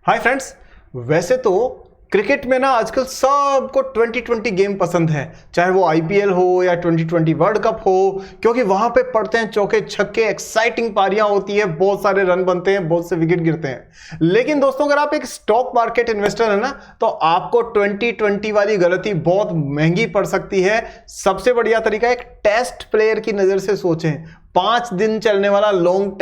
Hi friends. वैसे तो cricket में ना आजकल सबको 2020 गेम पसंद है, चाहे वो आईपीएल हो या 2020 वर्ल्ड कप हो, क्योंकि वहां पे पड़ते हैं चौके छक्के, एक्साइटिंग पारियां होती है, बहुत सारे रन बनते हैं, बहुत से विकेट गिरते हैं। लेकिन दोस्तों, अगर आप एक स्टॉक मार्केट इन्वेस्टर है ना, तो आपको 2020 वाली गलती बहुत महंगी पड़ सकती है। सबसे बढ़िया तरीका, एक टेस्ट प्लेयर की नजर से सोचें। 5 दिन चलने वाला लॉन्ग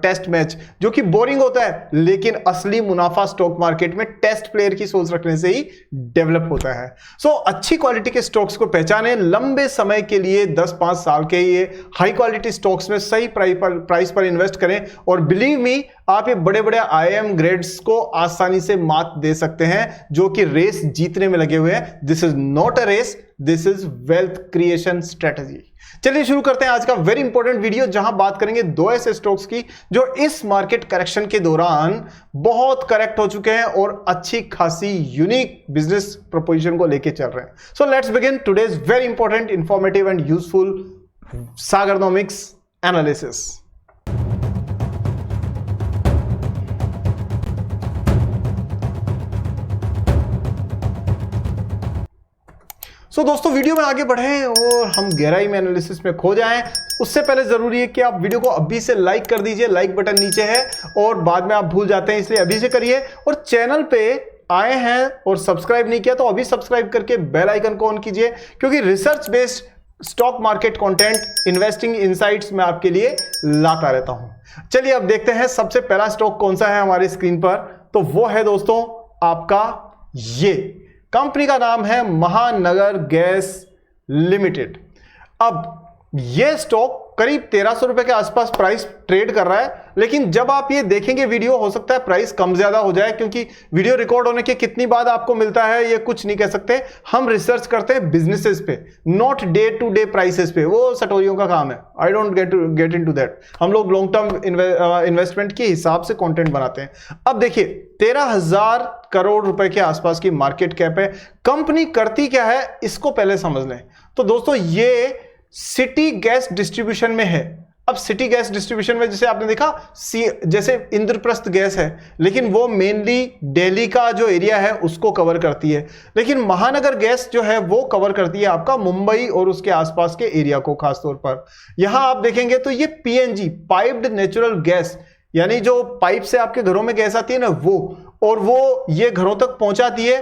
टेस्ट मैच, जो कि बोरिंग होता है, लेकिन असली मुनाफा स्टॉक मार्केट में टेस्ट प्लेयर की सोच रखने से ही डेवलप होता है। सो अच्छी क्वालिटी के स्टॉक्स को पहचानें, लंबे समय के लिए 10-5 साल के ये हाई क्वालिटी स्टॉक्स में सही प्राइस पर इन्वेस्ट करें, और बिलीव मी, आप ये बड़े बड़े आईएम ग्रेड्स को आसानी से मात दे सकते हैं, जो कि रेस जीतने में लगे हुए हैं। This is not a race, this is wealth creation strategy. चलिए शुरू करते हैं आज का वेरी इंपॉर्टेंट वीडियो, जहां बात करेंगे 2 ऐसे स्टॉक्स की जो इस मार्केट करेक्शन के दौरान बहुत करेक्ट हो चुके हैं और अच्छी खासी यूनिक बिजनेस प्रोपोजिशन को लेके चल रहे हैं। So let's begin today's very important, informative and useful Sagarnomics analysis. सो दोस्तों, वीडियो में आगे बढ़ें और हम गहराई में एनालिसिस में खो जाएं, उससे पहले जरूरी है कि आप वीडियो को अभी से लाइक कर दीजिए। लाइक बटन नीचे है और बाद में आप भूल जाते हैं, इसलिए अभी से करिए। और चैनल पे आए हैं और सब्सक्राइब नहीं किया तो अभी सब्सक्राइब करके बेल आइकन को ऑन कीजिए, क्योंकि research based stock market content, investing insights में आपके लिए लाता रहता हूं। चलिए अब देखते हैं सबसे पहला स्टॉक कौन सा है हमारे स्क्रीन पर। तो वो है दोस्तों आपका, ये कंपनी का नाम है महानगर गैस लिमिटेड। अब यह स्टॉक करीब 1300 रुपए के आसपास प्राइस ट्रेड कर रहा है, लेकिन जब आप ये देखेंगे वीडियो, हो सकता है प्राइस कम ज्यादा हो जाए, क्योंकि वीडियो रिकॉर्ड होने के कितनी बाद आपको मिलता है ये कुछ नहीं कह सकते। हम रिसर्च करते हैं बिजनेसेस पे, not day to day prices पे, वो सटोरियों का काम है। I don't get into that. हम लोग लॉन्ग टर्म इन्वेस्टमेंट के हिसाब से कंटेंट बनाते हैं। अब देखिए, 13,000 करोड़ रुपए के आसपास की मार्केट कैप है। कंपनी करती क्या है इसको पहले समझ लें। तो दोस्तों, ये सिटी गैस डिस्ट्रीब्यूशन में है। अब सिटी गैस डिस्ट्रीब्यूशन में जैसे आपने देखा, जैसे इंद्रप्रस्थ गैस है, लेकिन वो मेनली दिल्ली का जो एरिया है उसको कवर करती है, लेकिन महानगर गैस जो है वो कवर करती है आपका मुंबई और उसके आसपास के एरिया को। खासतौर पर यहां आप देखेंगे तो ये पीएनजी, पाइप्ड नेचुरल गैस, यानी जो पाइप से आपके घरों में गैस आती है ना, वो ये घरों तक पहुंचाती है।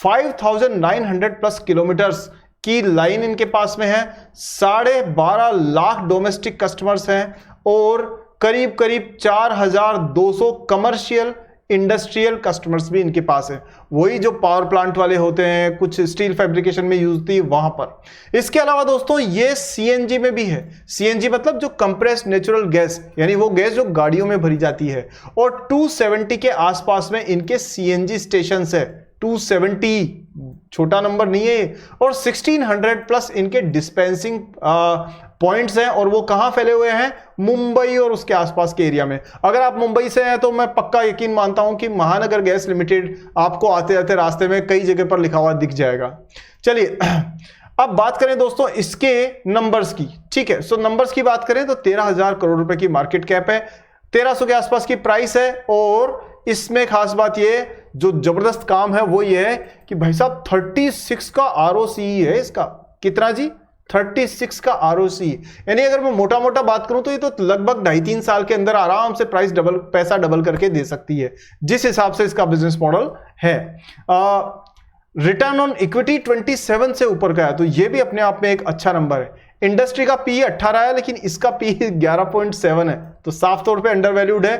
5,900 प्लस किलोमीटर्स की लाइन इनके पास में है। 12.5 लाख डोमेस्टिक कस्टमर्स हैं और करीब 4,200 कमर्शियल इंडस्ट्रियल कस्टमर्स भी इनके पास है। वही जो पावर प्लांट वाले होते हैं, कुछ स्टील फैब्रिकेशन में यूज होती है वहां पर। इसके अलावा दोस्तों, ये सीएनजी में भी है। सीएनजी मतलब जो कंप्रेस्ड नेचुरल गैस, यानी वो गैस जो गाड़ियों में भरी जाती है। और 270 के आसपास में इनके सीएनजी स्टेशन है। 270 छोटा नंबर नहीं है। और 1600 प्लस इनके डिस्पेंसिंग पॉइंट्स हैं, और वो कहां फैले हुए हैं? मुंबई और उसके आसपास के एरिया में। अगर आप मुंबई से हैं तो मैं पक्का यकीन मानता हूं कि महानगर गैस लिमिटेड आपको आते आते रास्ते में कई जगह पर लिखा हुआ दिख जाएगा। चलिए अब बात करें दोस्तों इसके नंबर्स की। ठीक है, सो नंबर्स की बात करें तो 13,000 करोड़ रुपए की मार्केट कैप है, 1300 के आसपास की प्राइस है। और इसमें खास बात ये, जो जबरदस्त काम है वो ये है कि भाई साहब 36 का आरओसी है इसका। कितना जी? 36 का आरओसी। यानी अगर मैं मोटा मोटा बात करूं तो ये तो लगभग 2.5-3 साल के अंदर आराम से पैसा डबल करके दे सकती है, जिस हिसाब से इसका बिजनेस मॉडल है। रिटर्न ऑन इक्विटी 27 से ऊपर का है, तो ये भी अपने आप में एक अच्छा नंबर है। इंडस्ट्री का पी 18 है, लेकिन इसका पी 11.7 है, तो साफ तौर पे अंडर वैल्यूड है।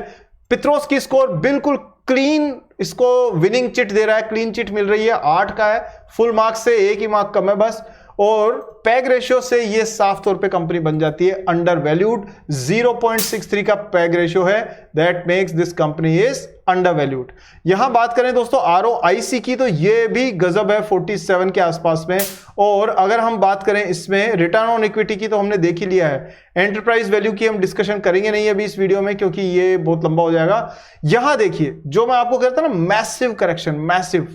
पित्रोस की स्कोर बिल्कुल क्लीन, इसको विनिंग चिट दे रहा है, क्लीन चिट मिल रही है, 8 का है। फुल मार्क्स से 1 ही मार्क कम है बस। और पैग रेशियो से ये साफ तौर पे कंपनी बन जाती है अंडर वैल्यूड। 0.63 का पैग रेशियो है, that makes this company is under valued. यहां बात करें दोस्तों आरओआईसी की, तो ये भी गजब है, 47 के आसपास में। और अगर हम बात करें इसमें रिटर्न ऑन इक्विटी की, तो हमने देख ही लिया है। एंटरप्राइज वैल्यू की हम डिस्कशन करेंगे नहीं अभी इस वीडियो में, क्योंकि ये बहुत लंबा हो जाएगा। यहां देखिए, जो मैं आपको कहता ना, मैसिव करेक्शन, मैसिव,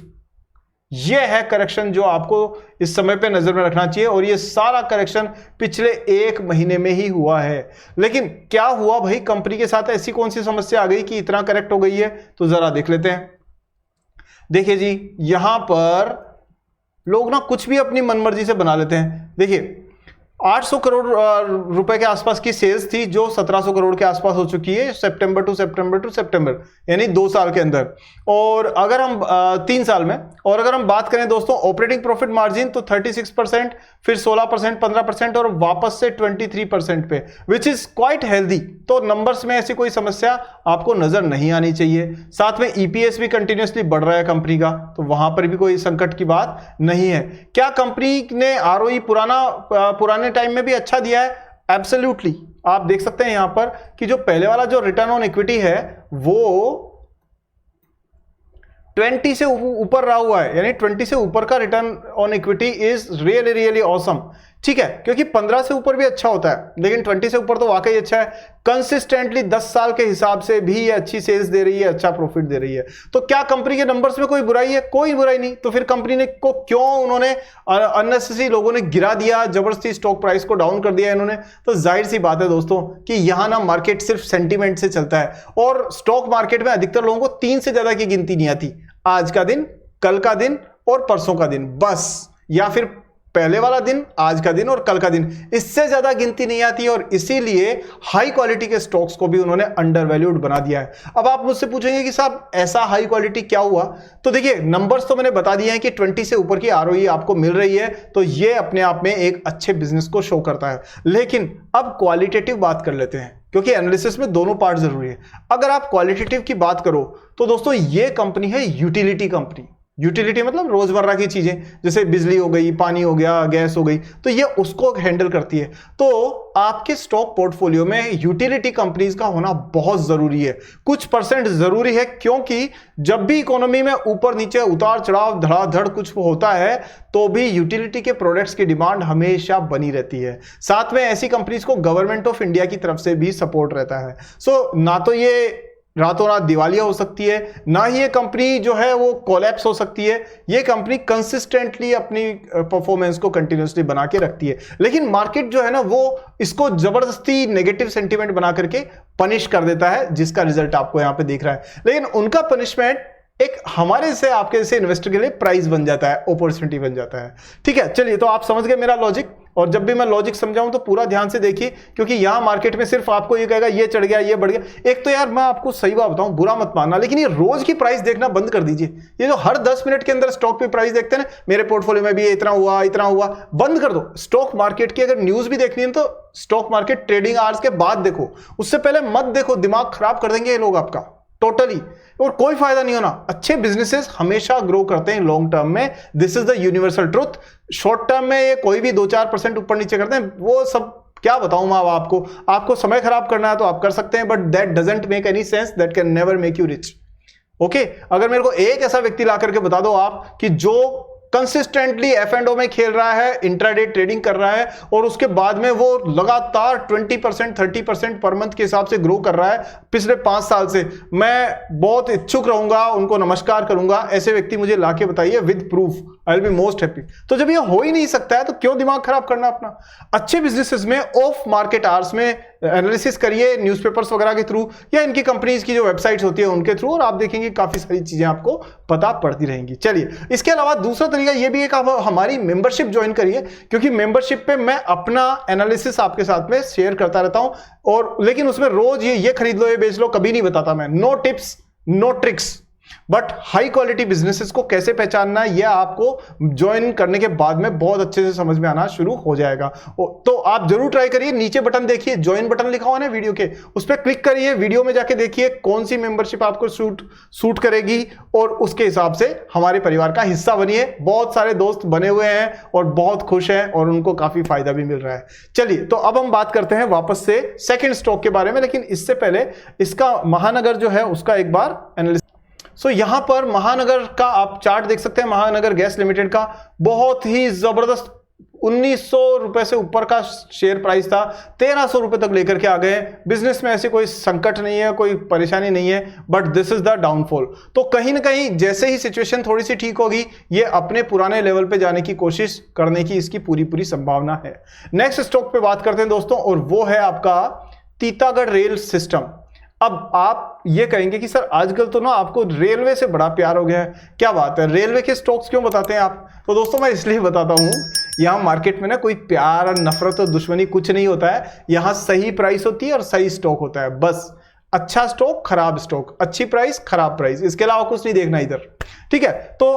ये है करेक्शन जो आपको इस समय पे नजर में रखना चाहिए, और ये सारा करेक्शन पिछले 1 महीने में ही हुआ है। लेकिन क्या हुआ भाई, कंपनी के साथ ऐसी कौन सी समस्या आ गई कि इतना करेक्ट हो गई है, तो जरा देख लेते हैं। देखिए जी, यहां पर लोग ना कुछ भी अपनी मनमर्जी से बना लेते हैं। देखिए 800 करोड़ रुपए के आसपास की सेल्स थी, जो 1700 करोड़ के आसपास हो चुकी है सितंबर टू सितंबर, यानी 2 साल के अंदर। और अगर हम 3 साल में, और अगर हम बात करें दोस्तों ऑपरेटिंग प्रॉफिट मार्जिन, तो 36%, फिर 16%, 15% और वापस से 23% पे, विच इज क्वाइट हेल्दी। तो नंबर्स में ऐसी कोई समस्या आपको नजर नहीं आनी चाहिए। साथ में ईपीएस भी कंटिन्यूसली बढ़ रहा है कंपनी का, तो वहां पर भी कोई संकट की बात नहीं है। क्या कंपनी ने आरओई पुराने टाइम में भी अच्छा दिया है? एब्सोल्युटली। आप देख सकते हैं यहां पर कि जो पहले वाला जो रिटर्न ऑन इक्विटी है वो 20 से ऊपर रहा हुआ है, यानी 20 से ऊपर का return on equity is really really awesome. ठीक है, क्योंकि 15 से ऊपर भी अच्छा होता है, लेकिन 20 से ऊपर तो वाकई अच्छा है। कंसिस्टेंटली 10 साल के हिसाब से भी ये अच्छी सेल्स दे रही है, अच्छा प्रॉफिट दे रही है। तो क्या कंपनी के नंबर्स में कोई बुराई है? कोई बुराई नहीं। तो फिर कंपनी ने को क्यों उन्होंने अननेसेसरी लोगों ने गिरा दिया, जबरदस्ती स्टॉक प्राइस को डाउन कर दिया इन्होंने? तो जाहिर सी बात है दोस्तों कि यहां ना मार्केट सिर्फ सेंटीमेंट से चलता है, और स्टॉक मार्केट में अधिकतर लोगों को 3 से ज्यादा की गिनती नहीं आती। आज का दिन, कल का दिन और परसों का दिन, बस, या फिर पहले वाला दिन, आज का दिन और कल का दिन, इससे ज्यादा गिनती नहीं आती। और इसीलिए हाई क्वालिटी के स्टॉक्स को भी उन्होंने अंडर वैल्यूड बना दिया है। अब आप मुझसे पूछेंगे कि साहब ऐसा हाई क्वालिटी क्या हुआ? तो देखिए नंबर्स तो मैंने बता दिए हैं कि 20 से ऊपर की आरओई आपको मिल रही है, तो ये अपने आप में एक अच्छे बिजनेस को शो करता है। लेकिन अब क्वालिटेटिव बात कर लेते हैं, क्योंकि एनालिसिस में दोनों पार्ट जरूरी है। अगर आप क्वालिटेटिव की बात करो तो दोस्तों ये कंपनी है यूटिलिटी कंपनी। यूटिलिटी मतलब रोजमर्रा की चीजें, जैसे बिजली हो गई, पानी हो गया, गैस हो गई, तो ये उसको हैंडल करती है। तो आपके स्टॉक पोर्टफोलियो में यूटिलिटी कंपनीज का होना बहुत जरूरी है, कुछ परसेंट जरूरी है, क्योंकि जब भी इकोनॉमी में ऊपर नीचे उतार चढ़ाव धड़ाधड़ कुछ होता है तो भी यूटिलिटी के प्रोडक्ट्स की डिमांड हमेशा बनी रहती है। साथ में ऐसी कंपनीज को गवर्नमेंट ऑफ इंडिया की तरफ से भी सपोर्ट रहता है। सो ना तो ये रातों रात दिवालिया हो सकती है, ना ही ये कंपनी जो है वो कोलैप्स हो सकती है। ये कंपनी कंसिस्टेंटली अपनी परफॉर्मेंस को कंटिन्यूसली बना के रखती है। लेकिन मार्केट जो है ना वो इसको जबरदस्ती नेगेटिव सेंटीमेंट बना करके पनिश कर देता है, जिसका रिजल्ट आपको यहां पे दिख रहा है। लेकिन उनका पनिशमेंट एक हमारे से आपके जैसे इन्वेस्टर के लिए प्राइस बन जाता है, अपॉर्चुनिटी बन जाता है। ठीक है, चलिए, तो आप समझ गए मेरा लॉजिक। और जब भी मैं लॉजिक समझाऊं तो पूरा ध्यान से देखिए, क्योंकि यहां मार्केट में सिर्फ आपको ये कहेगा ये चढ़ गया, ये बढ़ गया। एक तो यार मैं आपको सही बात बताऊं, बुरा मत मानना, लेकिन ये रोज की प्राइस देखना बंद कर दीजिए। ये जो हर 10 मिनट के अंदर स्टॉक पे प्राइस देखते हैं ना, मेरे पोर्टफोलियो में भी इतना हुआ, इतना हुआ, बंद कर दो। स्टॉक मार्केट की अगर न्यूज भी देखनी है तो स्टॉक मार्केट ट्रेडिंग आवर्स के बाद देखो, उससे पहले मत देखो। दिमाग खराब कर देंगे ये लोग आपका टोटली, और कोई फायदा नहीं होना। अच्छे बिजनेसेस हमेशा ग्रो करते हैं लॉन्ग टर्म में, this is the universal truth. Short term में ये कोई भी 2-4% ऊपर नीचे करते हैं, वो सब क्या बताऊं मैं आपको समय खराब करना है तो आप कर सकते हैं, but that doesn't make any sense, that can never make you rich. Okay, अगर मेरे को एक ऐसा व्यक्ति ला करके बता दो आप कि जो कंसिस्टेंटली F&O में खेल रहा है, इंट्राडे ट्रेडिंग कर रहा है, और उसके बाद में वो लगातार 20% 30% पर मंथ के हिसाब से ग्रो कर रहा है पिछले 5 साल से, मैं बहुत इच्छुक रहूंगा, उनको नमस्कार करूंगा। ऐसे व्यक्ति मुझे लाके बताइए with proof, I will be most happy. तो जब ये हो ही नहीं सकता है तो क्यों दिमाग खराब करना अपना? अच्छे बिजनेसेस में ऑफ मार्केट आवर्स में एनालिसिस करिए, न्यूज़पेपर्स वगैरह के थ्रू, या इनकी कंपनीज की जो वेबसाइट्स होती है उनके थ्रू, और आप देखेंगे काफी सारी चीजें आपको पता पड़ती रहेंगी। चलिए, इसके अलावा दूसरा तरीका ये भी है कि आप हमारी मेंबरशिप ज्वाइन करिए, क्योंकि मेंबरशिप पे मैं अपना एनालिसिस आपके साथ में शेयर करता रहता हूं, और लेकिन उसमें रोज ये खरीद लो, ये बेच लो, कभी नहीं बताता मैं। No tips, no tricks, but high quality businesses को कैसे पहचानना है यह आपको ज्वाइन करने के बाद में बहुत अच्छे से समझ में आना शुरू हो जाएगा। तो आप जरूर ट्राई करिए। नीचे बटन देखिए, ज्वाइन बटन लिखा हुआ है वीडियो के, उस पर क्लिक करिए, वीडियो में जाके देखिए कौन सी मेंबरशिप आपको सूट करेगी, और उसके हिसाब से हमारे परिवार का हिस्सा बनिए। बहुत सारे दोस्त बने हुए हैं और बहुत खुश हैं, और उनको काफी फायदा भी मिल रहा है। चलिए, तो अब हम बात करते हैं वापस से सेकेंड स्टॉक के बारे में, लेकिन इससे पहले इसका महानगर जो है उसका एक बार एनालिसिस। सो यहां पर महानगर का आप चार्ट देख सकते हैं, महानगर गैस लिमिटेड का बहुत ही जबरदस्त 1900 रुपए से ऊपर का शेयर प्राइस था, 1300 रुपए तक लेकर के आ गए। बिजनेस में ऐसे कोई संकट नहीं है, कोई परेशानी नहीं है, but this is the downfall. तो कहीं ना कहीं जैसे ही सिचुएशन थोड़ी सी ठीक होगी, ये अपने पुराने लेवल पे जाने की कोशिश करने की इसकी पूरी पूरी संभावना है। नेक्स्ट स्टॉक पे बात करते हैं दोस्तों, और वो है आपका तीतागढ़ रेल सिस्टम। अब आप ये कहेंगे कि सर आजकल तो ना आपको रेलवे से बड़ा प्यार हो गया है, क्या बात है, रेलवे के स्टॉक्स क्यों बताते हैं आप? तो दोस्तों मैं इसलिए बताता हूं, यहां मार्केट में ना कोई प्यार और नफरत और दुश्मनी कुछ नहीं होता है। यहां सही प्राइस होती है और सही स्टॉक होता है, बस। अच्छा स्टॉक, खराब स्टॉक, अच्छी प्राइस, खराब प्राइस, इसके अलावा कुछ नहीं देखना इधर, ठीक है। तो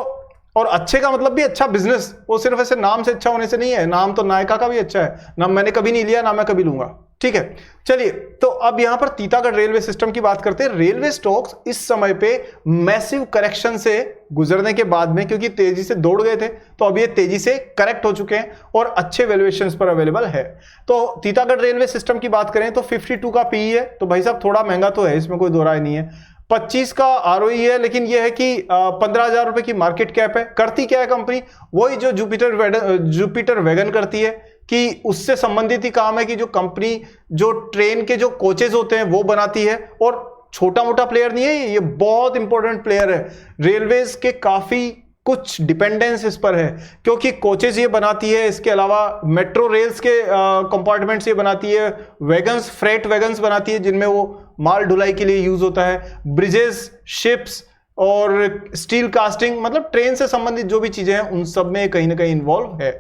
और अच्छे का मतलब भी अच्छा बिजनेस, वो सिर्फ ऐसे नाम से अच्छा होने से नहीं है। नाम तो नायका का भी अच्छा है, नाम मैंने कभी नहीं लिया, ना मैं कभी लूंगा, ठीक है। चलिए, तो अब यहां पर तीतागढ़ रेलवे सिस्टम की बात करते हैं। रेलवे स्टॉक्स इस समय पे मैसिव करेक्शन से गुजरने के बाद में, क्योंकि तेजी से दौड़ गए थे, तो अब ये तेजी से करेक्ट हो चुके हैं और अच्छे वैल्यूएशंस पर अवेलेबल है। तो तीतागढ़ रेलवे सिस्टम की बात करें तो 52 का पीई है, तो भाई साहब थोड़ा महंगा तो है, इसमें कोई दो राय नहीं है। 25 का आरओई है, लेकिन यह है कि 15,000 रुपए की मार्केट कैप है। करती क्या है कंपनी? वही जो जुपिटर वैगन करती है, कि उससे संबंधित ही काम है कि जो कंपनी जो ट्रेन के जो कोचेज होते हैं वो बनाती है, और छोटा मोटा प्लेयर नहीं है ये बहुत इंपॉर्टेंट प्लेयर है। रेलवेज के काफी कुछ डिपेंडेंस इस पर है, क्योंकि कोचेज ये बनाती है, इसके अलावा मेट्रो रेल्स के कंपार्टमेंट्स ये बनाती है, वैगन्स, फ्रेट वैगन्स बनाती है जिनमें वो माल ढुलाई के लिए यूज होता है, ब्रिजेस, शिप्स और स्टील कास्टिंग, मतलब ट्रेन से संबंधित जो भी चीजें हैं उन सब में कहीं ना कहीं इन्वॉल्व है।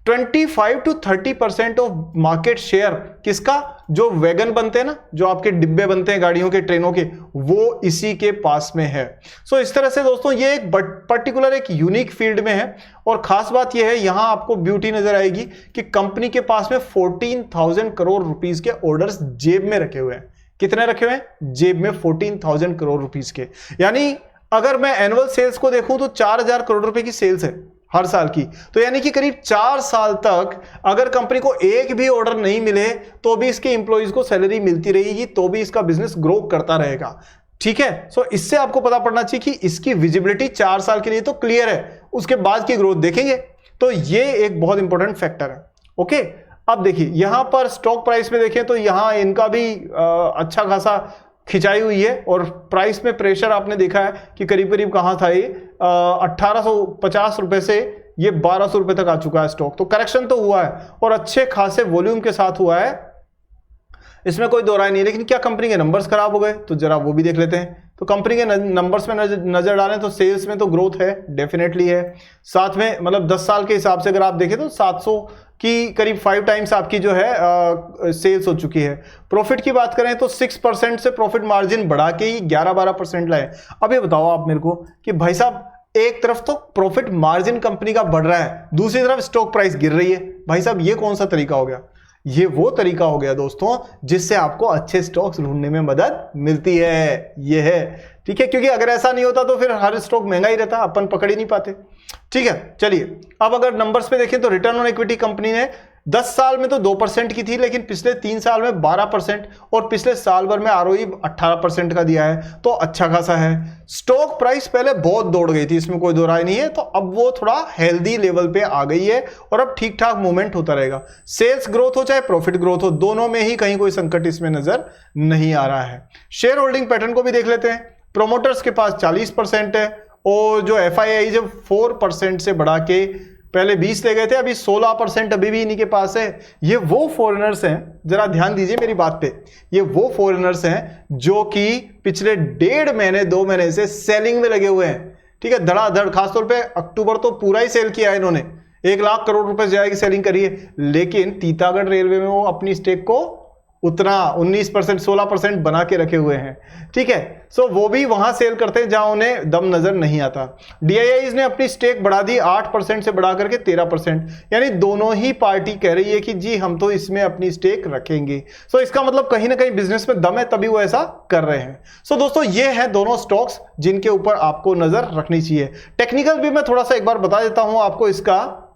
25 to 30% ऑफ मार्केट शेयर किसका? जो वैगन बनते हैं ना, जो आपके डिब्बे बनते हैं गाड़ियों के, ट्रेनों के, वो इसी के पास में है। सो इस तरह से दोस्तों ये एक पर्टिकुलर एक यूनिक फील्ड में है, और खास बात यह है यहां आपको ब्यूटी नजर आएगी कि कंपनी के पास में 14,000 करोड़ रुपीस के ऑर्डर्स जेब में रखे हुए हैं। कितने रखे हुए हैं? जेब में 14,000 करोड़ रुपीस के। यानी अगर मैं एनुअल सेल्स को देखूं तो 4,000 करोड़ रुपए की सेल्स है हर साल की। तो यानी कि करीब 4 साल तक अगर कंपनी को एक भी ऑर्डर नहीं मिले तो भी इसके एम्प्लॉइज को सैलरी मिलती रहेगी, तो भी इसका बिजनेस ग्रो करता रहेगा, ठीक है। सो इससे आपको पता पड़ना चाहिए कि इसकी विजिबिलिटी 4 साल के लिए तो क्लियर है, उसके बाद की ग्रोथ देखेंगे। तो ये एक बहुत इंपॉर्टेंट फैक्टर है, ओके। अब देखिए यहां पर स्टॉक प्राइस में देखें तो यहां इनका भी अच्छा खासा खिंचाई हुई है, और प्राइस में प्रेशर आपने देखा है कि करीब करीब कहां था ये 1850 रुपए से ये 1200 रुपए तक आ चुका है स्टॉक। तो करेक्शन तो हुआ है और अच्छे खासे वॉल्यूम के साथ हुआ है, इसमें कोई दो राय नहीं। लेकिन क्या कंपनी के नंबर्स खराब हो गए? तो जरा वो भी देख लेते हैं। तो कंपनी के नंबर्स में नजर डालें तो सेल्स में तो ग्रोथ है, डेफिनेटली है। साथ में मतलब 10 साल के हिसाब से अगर आप देखें तो 700 की करीब 5 टाइम्स आपकी जो है सेल्स हो चुकी है। प्रॉफिट की बात करें तो 6% से प्रॉफिट मार्जिन बढ़ा के ही 11-12% लाए। अब ये बताओ आप मेरे को कि भाई साहब एक तरफ तो प्रॉफिट मार्जिन कंपनी का बढ़ रहा है, दूसरी तरफ स्टॉक प्राइस गिर रही है। भाई साहब ये कौन सा तरीका हो गया? ये वो तरीका हो गया दोस्तों जिससे आपको अच्छे स्टॉक्स ढूंढने में मदद मिलती है, ये है, ठीक है। क्योंकि अगर ऐसा नहीं होता तो फिर हर स्टॉक महंगा ही रहता, अपन पकड़ ही नहीं पाते, ठीक है। चलिए अब अगर नंबर्स पे देखें तो रिटर्न ऑन इक्विटी कंपनी ने 10 साल में तो 2% की थी, लेकिन पिछले 3 साल में 12% और पिछले साल भर में आरओई 18% का दिया है, तो अच्छा खासा है। स्टॉक प्राइस पहले बहुत दौड़ गई थी, इसमें कोई दो राय नहीं है, तो अब वो थोड़ा हेल्दी लेवल पे आ गई है और अब ठीक ठाक मूवमेंट होता रहेगा। सेल्स ग्रोथ हो चाहे प्रॉफिट ग्रोथ हो, दोनों में ही कहीं कोई संकट इसमें नजर नहीं आ रहा है। शेयर होल्डिंग पैटर्न को भी देख लेते हैं। प्रोमोटर्स के पास 40% है, और जो एफआईआई जब 4% से बढ़ा के पहले 20 ले गए थे, अभी 16% अभी भी इन्हीं के पास है। ये वो फॉरेनर्स हैं, जरा ध्यान दीजिए मेरी बात पे, ये वो फॉरेनर्स हैं जो कि पिछले 1.5 महीने 2 महीने से सेलिंग में लगे हुए हैं, ठीक है, धड़ाधड़। खासतौर पे अक्टूबर तो पूरा ही सेल किया है इन्होंने, 1 लाख करोड़ रुपए से ज्यादा की सेलिंग करी है। लेकिन तीतागढ़ रेलवे में वो अपनी स्टेक को उतना 19%, 16% बना के रखे हुए हैं, ठीक है। सो वो भी वहां सेल करते हैं जहां उन्हें दम नजर नहीं आता। डीआईआईज ने अपनी स्टेक बढ़ा दी 8% से बढ़ा करके 13%, यानी दोनों ही पार्टी कह रही है कि जी हम तो इसमें अपनी स्टेक रखेंगे। सो इसका मतलब कहीं ना कहीं बिजनेस में दम है, तभी वो ऐसा कर रहे हैं। सो दोस्तों ये हैं दोनों स्टॉक्स जिनके ऊपर आपको नजर रखनी चाहिए। टेक्निकल भी मैं थोड़ा सा एक बार बता देता हूं आपको इसका।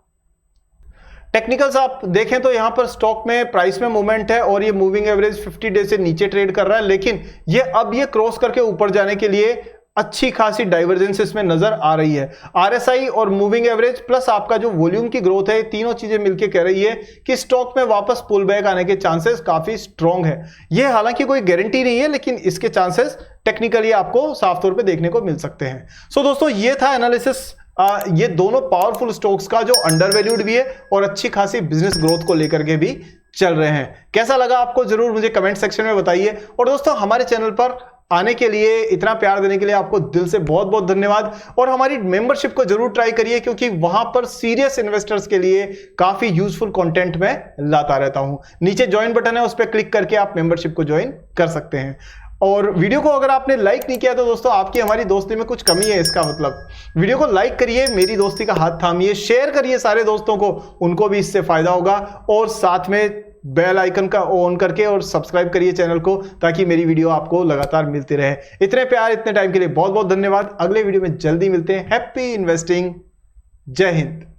टेक्निकल्स आप देखें तो यहां पर स्टॉक में प्राइस में मूवमेंट है और ये मूविंग एवरेज 50 डे से नीचे ट्रेड कर रहा है, लेकिन ये अब ये क्रॉस करके ऊपर जाने के लिए अच्छी खासी डाइवर्जेंस इसमें नजर आ रही है। आरएसआई और मूविंग एवरेज प्लस आपका जो वॉल्यूम की ग्रोथ है, तीनों चीजें मिलकर कह रही है कि स्टॉक में वापस पुल बैक आने के चांसेस काफी स्ट्रॉन्ग है। यह हालांकि कोई गारंटी नहीं है, लेकिन इसके चांसेस टेक्निकली आपको साफ तौर पे देखने को मिल सकते हैं। सो दोस्तों, ये था एनालिसिस ये दोनों पावरफुल स्टॉक्स का जो अंडर वैल्यूड भी है और अच्छी खासी बिजनेस ग्रोथ को लेकर के भी चल रहे हैं। कैसा लगा आपको जरूर मुझे कमेंट सेक्शन में बताइए। और दोस्तों, हमारे चैनल पर आने के लिए, इतना प्यार देने के लिए आपको दिल से बहुत बहुत धन्यवाद। और हमारी मेंबरशिप को जरूर ट्राई करिए, क्योंकि वहां पर सीरियस इन्वेस्टर्स के लिए काफी यूजफुल कंटेंट मैं लाता रहता हूं। नीचे ज्वाइन बटन है, उस पर क्लिक करके आप मेंबरशिप को ज्वाइन कर सकते हैं। और वीडियो को अगर आपने लाइक नहीं किया तो दोस्तों, आपकी हमारी दोस्ती में कुछ कमी है। इसका मतलब वीडियो को लाइक करिए, मेरी दोस्ती का हाथ थामिए, शेयर करिए सारे दोस्तों को, उनको भी इससे फायदा होगा। और साथ में बेल आइकन का ऑन करके और सब्सक्राइब करिए चैनल को, ताकि मेरी वीडियो आपको लगातार मिलती रहे। इतने प्यार, इतने टाइम के लिए बहुत बहुत धन्यवाद। अगले वीडियो में जल्दी मिलते हैं। Happy investing. जय हिंद।